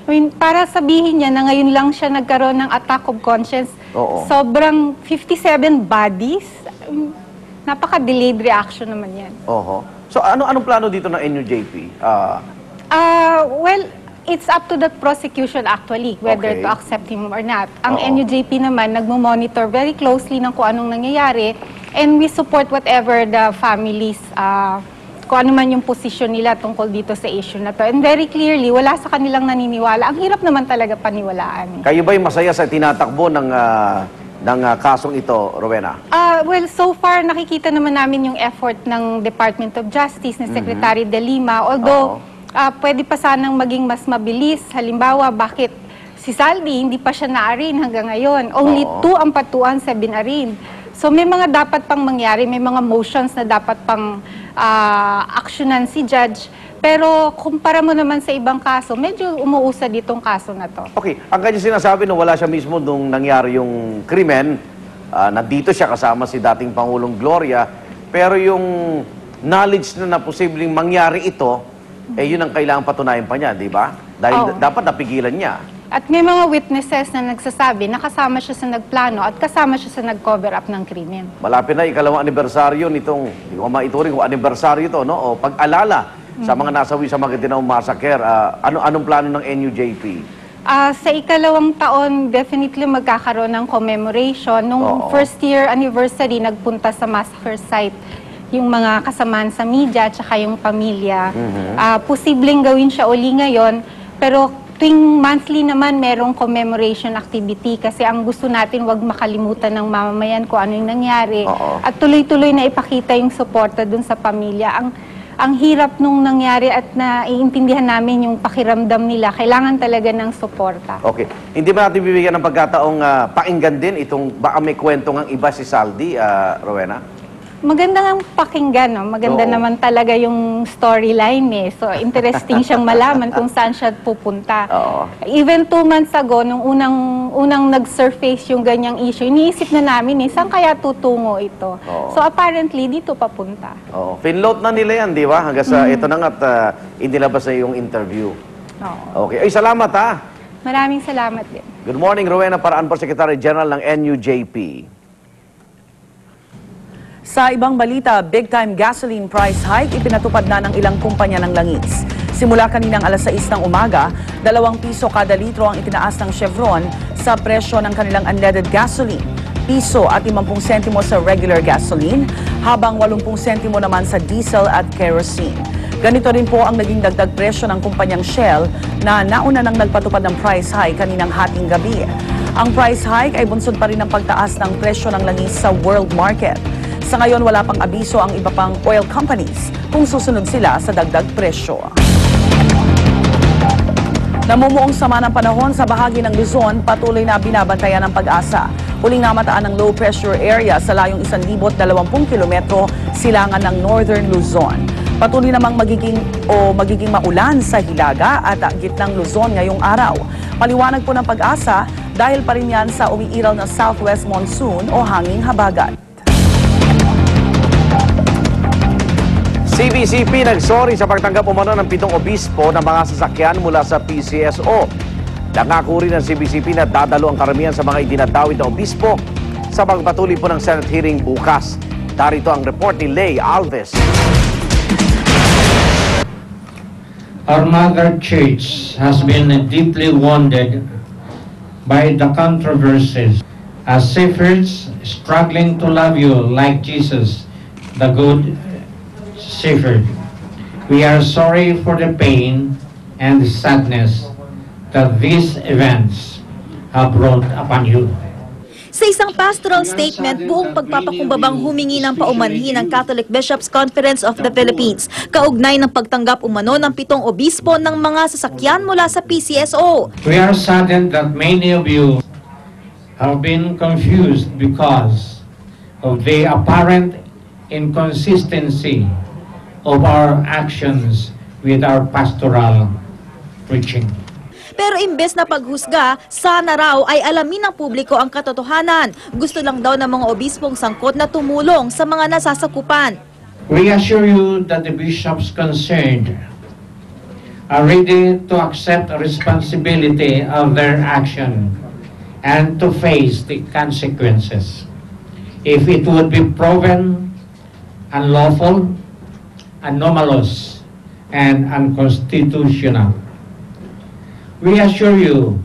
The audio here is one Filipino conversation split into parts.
I mean, para sabihin niya na ngayon lang siya nagkaroon ng attack of conscience, sobrang 57 bodies, napaka-delayed reaction naman yan. So anong plano dito ng NUJP? Well, it's up to the prosecution actually, whether to accept him or not. Ang NUJP naman, nagmo-monitor very closely ng kung anong nangyayari, and we support whatever the families, kung ano man yung posisyon nila tungkol dito sa issue na to. And very clearly, wala sa kanilang naniniwala. Ang hirap naman talaga paniwalaan. Kayo ba'y masaya sa tinatakbo ng kasong ito, Rowena? Well, so far, nakikita naman namin yung effort ng Department of Justice, ni Secretary De Lima. Although, pwede pa sanang maging mas mabilis. Halimbawa, bakit si Saldi hindi pa siya na-arraign hanggang ngayon? Only 2 ang patuan sa bin-arraign. So may mga dapat pang mangyari, may mga motions na dapat pang aksyonan si judge. Pero kumpara mo naman sa ibang kaso, medyo umuusad itong kaso na to. Okay, ang kanya sinasabi nung wala siya mismo nung nangyari yung krimen, nandito siya kasama si dating Pangulong Gloria, pero yung knowledge na posibleng mangyari ito, yun ang kailangan patunayan pa niya, di ba? Dahil dapat napigilan niya. At may mga witnesses na nagsasabi na kasama siya sa nagplano at kasama siya sa nag-cover up ng krimen. Malapit na ikalawang anibersaryo nitong, hindi ko maituring kung anibersaryo ito, no? O pag-alala sa mga nasawi sa Maguindanao Massacre, anong plano ng NUJP? Sa ikalawang taon, definitely magkakaroon ng commemoration. Nung first year anniversary, nagpunta sa massacre site yung mga kasamaan sa media at saka yung pamilya. Posibleng gawin siya uli ngayon, pero tuwing monthly naman merong commemoration activity kasi ang gusto natin wag makalimutan ng mamamayan kung ano yung nangyari. At tuloy-tuloy na ipakita yung suporta dun sa pamilya. Ang hirap nung nangyari at naiintindihan namin yung pakiramdam nila. Kailangan talaga ng suporta. Okay. Hindi ba natin bibigyan ng pagkataong pakinggan din itong baka may kwento ng iba si Saldi, Rowena? Maganda nga pakinggan, no? Maganda naman talaga yung storyline eh. So, interesting siyang malaman kung saan siya pupunta. Even 2 months ago, nung unang nag-surface yung ganyang issue, iniisip na namin saan kaya tutungo ito? So, apparently, dito papunta. Finload na nila yan, di ba? Hanggang sa ito na nga't inilabas na yung interview. Okay. Ay, salamat ha! Maraming salamat din. Good morning, Rowena Paraan po, Secretary General ng NUJP. Sa ibang balita, big-time gasoline price hike ipinatupad na ng ilang kumpanya ng langis. Simula kaninang alas 6 ng umaga, 2 piso kada litro ang itinaas ng Chevron sa presyo ng kanilang unleaded gasoline. Piso at 50 sentimo sa regular gasoline, habang 80 sentimo naman sa diesel at kerosene. Ganito rin po ang naging dagdag presyo ng kumpanyang Shell na nauna nang nagpatupad ng price hike kaninang hating gabi. Ang price hike ay bunsod pa rin ng pagtaas ng presyo ng langis sa world market. Sa ngayon, wala pang abiso ang iba pang oil companies kung susunod sila sa dagdag presyo. Namumuong sama ng panahon sa bahagi ng Luzon, patuloy na binabantayan ng Pag-asa. Huling namataan ng low pressure area sa layong 1,020 kilometro silangan ng Northern Luzon. Patuloy namang magiging maulan sa Hilaga at gitnang Luzon ngayong araw. Paliwanag po ng Pag-asa dahil pa rin yan sa umiiral na southwest monsoon o hanging habagat. CBCP nagsorry sa pagtanggap umano ng 7 obispo ng mga sasakyan mula sa PCSO. Nangako rin ng CBCP na dadalo ang karamihan sa mga idinatawid na obispo sa pagpatuloy po ng Senate hearing bukas. Darito ang report ni Lay Alves. Our Mother Church has been deeply wounded by the controversies. As shepherds struggling to love you like Jesus, the good shepherd. We are sorry for the pain and the sadness that these events have brought upon you. Sa isang pastoral statement, buong pagpapakumbabang humingi ng paumanhin ng Catholic Bishops' Conference of the Philippines, kaugnay ng pagtanggap umano ng 7 obispo ng mga sasakyan mula sa PCSO. We are saddened that many of you have been confused because of the apparent inconsistency of our actions with our pastoral preaching. Pero imbes na paghusga, sana raw ay alamin ng publiko ang katotohanan. Gusto lang daw ng mga obispong sangkot na tumulong sa mga nasasakupan. We assure you that the bishops concerned are ready to accept responsibility of their action and to face the consequences if it would be proven unlawful, anomalous, and unconstitutional. We assure you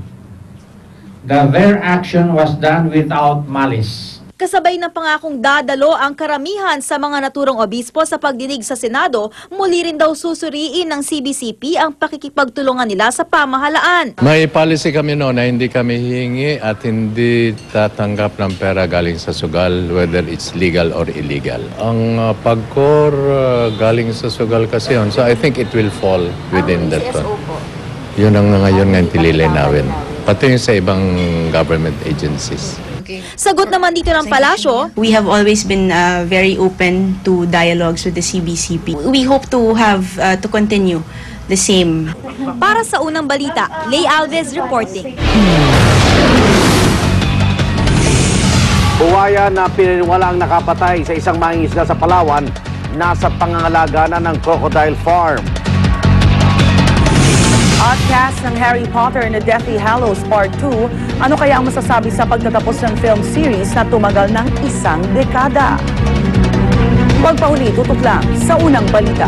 that their action was done without malice. Kasabay ng pangakong dadalo ang karamihan sa mga naturang obispo sa pagdinig sa Senado, muli rin daw susuriin ng CBCP ang pakikipagtulungan nila sa pamahalaan. May policy kami noon na hindi kami hihingi at hindi tatanggap ng pera galing sa sugal, whether it's legal or illegal. Ang pagkor galing sa sugal kasi yun, so I think it will fall within that one. Yun ang ngayon nga nililinawin. Pati yung sa ibang government agencies. Sagot naman dito ng palasyo, We have always been very open to dialogues with the CBCP. We hope to have to continue the same. para sa unang balita, Lay Alves reporting. Buwaya na pininiwalaang nakapatay sa isang mangingisda sa Palawan, nasa pangangalaga na ng Crocodile Farm. At cast ng Harry Potter na Deathly Hallows Part 2, ano kaya ang masasabi sa pagtatapos ng film series na tumagal ng 1 dekada? Huwag pa huli, tutok lang sa unang balita.